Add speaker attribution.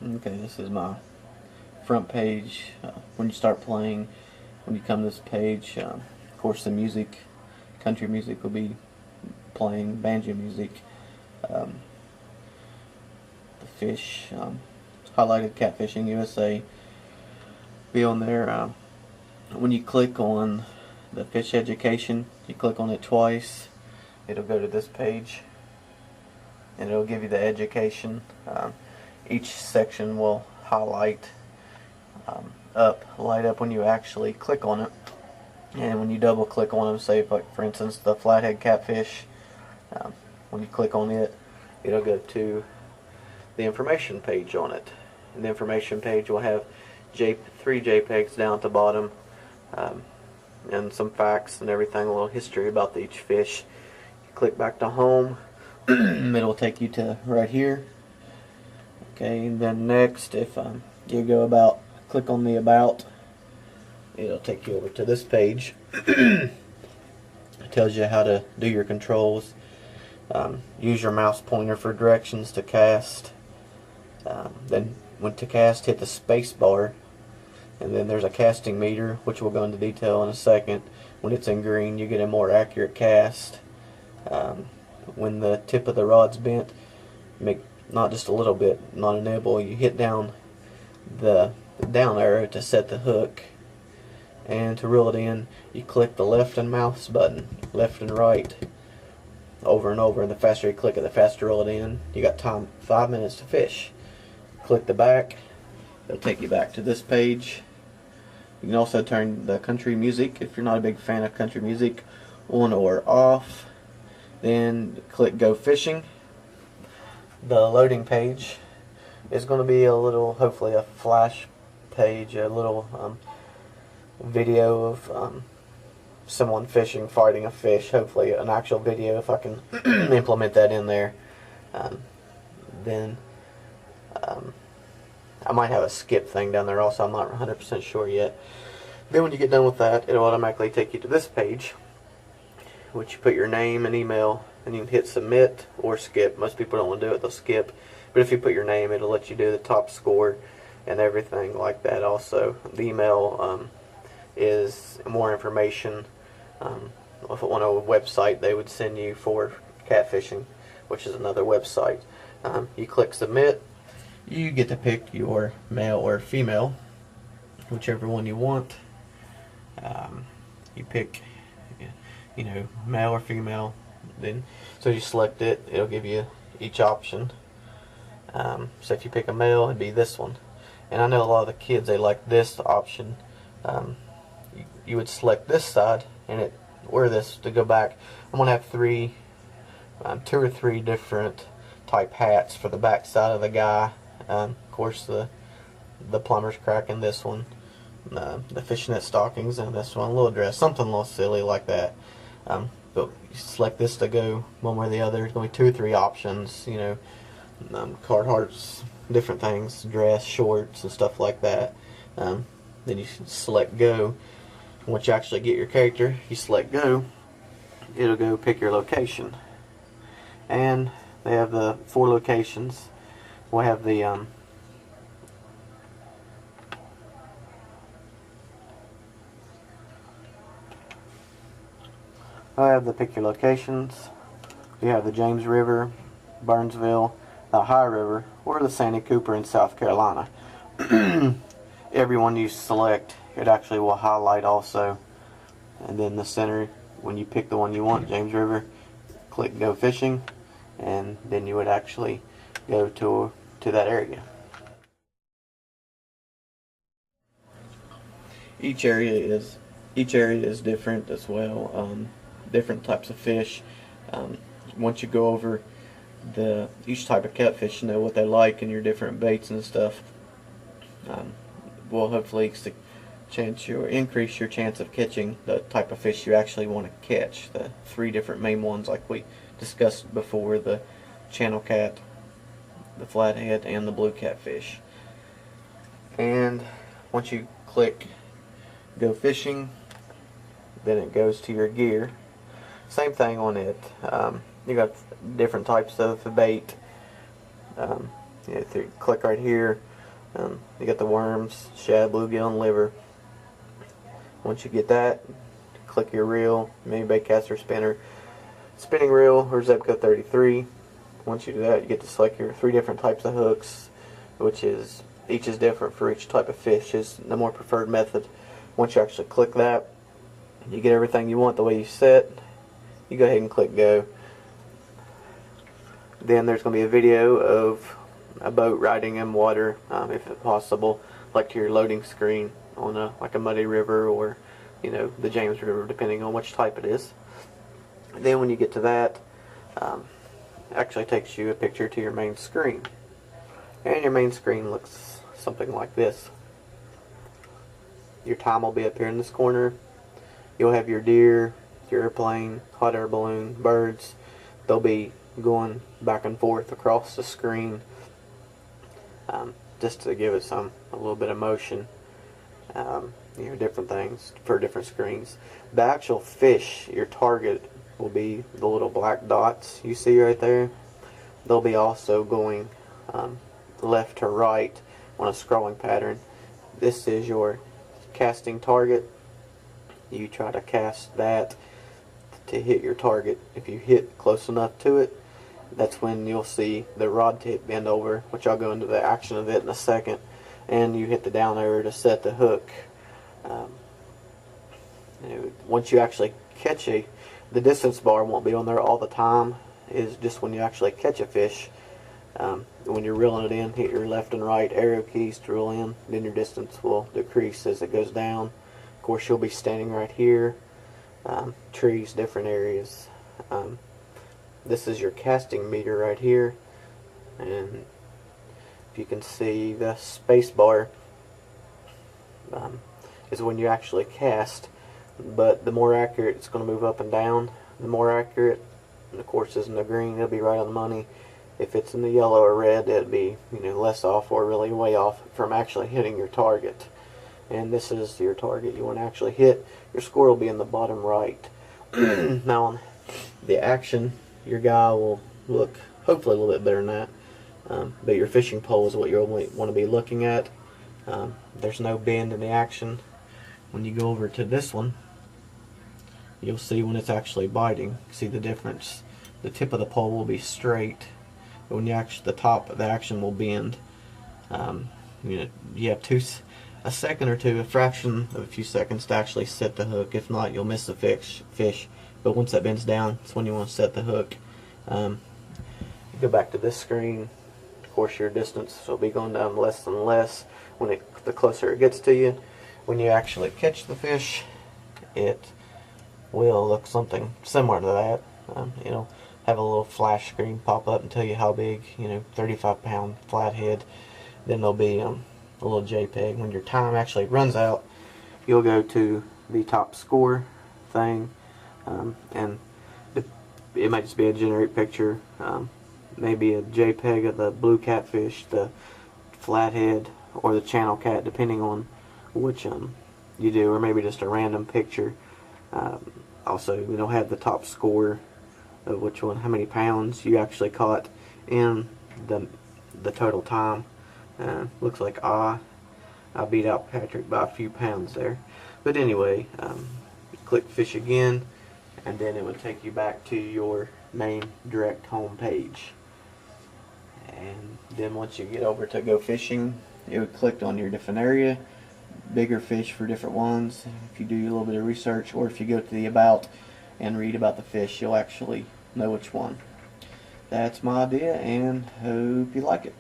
Speaker 1: Okay, this is my front page. When you start playing, when you come to this page, of course the music, country music will be playing, banjo music. Um, the fish, highlighted Catfishing USA, be on there. When you click on the fish education, you click on it twice, it'll go to this page and it'll give you the education. Each section will highlight light up when you actually click on it, and when you double click on them, say like for instance the flathead catfish, when you click on it, it'll go to the information page on it, and the information page will have three JPEGs down at the bottom, and some facts and everything, a little history about each fish. You click back to home, it'll take you to right here. Okay, and then next, if you go about, click on the about, it'll take you over to this page. It tells you how to do your controls. Use your mouse pointer for directions to cast. Then when to cast, hit the space bar, and then there's a casting meter, which we'll go into detail in a second. When it's in green, you get a more accurate cast. When the tip of the rod's bent, make not just a little bit, not a nibble, you hit down the down arrow to set the hook, and to reel it in, you click the left and mouse button, left and right, over and over, and the faster you click it, the faster reel it in. You got time, 5 minutes to fish. Click the back, it'll take you back to this page. You can also turn the country music, if you're not a big fan of country music, on or off. Then click Go Fishing. The loading page is going to be a little, hopefully a flash page, a little video of someone fishing, fighting a fish, hopefully an actual video if I can implement that in there. Then I might have a skip thing down there also, I'm not 100% sure yet. Then when you get done with that, it'll automatically take you to this page, which you put your name and email, and you can hit submit or skip. Most people don't want to do it, they'll skip. But if you put your name, it'll let you do the top score and everything like that also. The email is more information on a website they would send you for catfishing, which is another website. You click submit. You get to pick your male or female, whichever one you want. You pick, you know, male or female. Then, so you select it, it'll give you each option. So if you pick a male, it'd be this one. And I know a lot of the kids, they like this option. You would select this side, and it wear this to go back. I'm gonna have two or three different type hats for the back side of the guy. Of course, the plumber's crack in this one, the fishnet stockings in this one, a little dress, something a little silly like that. But you select this to go one way or the other. There's going to be 2 or 3 options, you know, card hearts, different things, dress, shorts, and stuff like that. Then you select go. Once you actually get your character, you select go, it'll go pick your location. And they have the 4 locations. We'll have the I have the pick your locations. You have the James River, Burnsville, the High River, or the Santee Cooper in South Carolina. Every one you select, it actually will highlight also. And then the center, when you pick the one you want, James River, click Go Fishing, and then you would actually go to that area. Each area is different as well. Different types of fish. Once you go over each type of catfish, you know what they like and your different baits and stuff, will hopefully increase your chance of catching the type of fish you actually want to catch. The 3 different main ones like we discussed before: the channel cat, the flathead, and the blue catfish. And once you click Go Fishing, then it goes to your gear. Same thing on it. You got different types of bait. click right here. You got the worms, shad, bluegill, and liver. Once you get that, click your reel, mini bait caster, spinner, spinning reel, or Zebco 33. Once you do that, you get to select your 3 different types of hooks, which is each is different for each type of fish. Is the more preferred method. Once you actually click that, you get everything you want the way you set. You go ahead and click go. Then there's going to be a video of a boat riding in water, if possible, like to your loading screen on like a muddy river, or the James River, depending on which type it is. Then when you get to that, it actually takes you a picture to your main screen, and your main screen looks something like this. Your time will be up here in this corner. You'll have your deer, your airplane, hot air balloon, birds. They'll be going back and forth across the screen, just to give it a little bit of motion. Different things for different screens. The actual fish, your target, will be the little black dots you see right there. They'll be also going left to right on a scrolling pattern. This is your casting target. You try to cast that to hit your target. If you hit close enough to it, that's when you'll see the rod tip bend over, which I'll go into the action of it in a second, and you hit the down arrow to set the hook. Once you actually catch the distance bar won't be on there all the time. Is just when you actually catch a fish. When you're reeling it in, hit your left and right arrow keys to reel in, then your distance will decrease as it goes down. Of course, you'll be standing right here. Trees, different areas. This is your casting meter right here, and if you can see, the space bar is when you actually cast, but the more accurate it's going to move up and down. The more accurate, and of course, is in the green, it'll be right on the money. If it's in the yellow or red, it'll be less off, or really way off from actually hitting your target. And this is your target you want to actually hit. Your score will be in the bottom right. Now on the action, your guy will look hopefully a little bit better than that. But your fishing pole is what you only want to be looking at. There's no bend in the action. When you go over to this one, you'll see when it's actually biting. See the difference. The tip of the pole will be straight. But when you the top of the action will bend. You have a second or two, a fraction of a few seconds to actually set the hook. If not, you'll miss the fish. But once that bends down, that's when you want to set the hook. Go back to this screen. Of course, your distance will be going down less and less the closer it gets to you. When you actually catch the fish, it will look something similar to that. It'll have a little flash screen pop up and tell you how big, 35-pound flathead. Then there'll be a little JPEG. When your time actually runs out, you'll go to the top score thing, and it might just be a generate picture, maybe a JPEG of the blue catfish, the flathead, or the channel cat, depending on which you do, or maybe just a random picture. Also, have the top score of which one, how many pounds you actually caught in the total time. Looks like I beat out Patrick by a few pounds there. But anyway, click fish again, and then it would take you back to your main direct home page. And then once you get over to go fishing, it would click on your different area, bigger fish for different ones. If you do a little bit of research, or if you go to the about and read about the fish, you'll actually know which one. That's my idea, and hope you like it.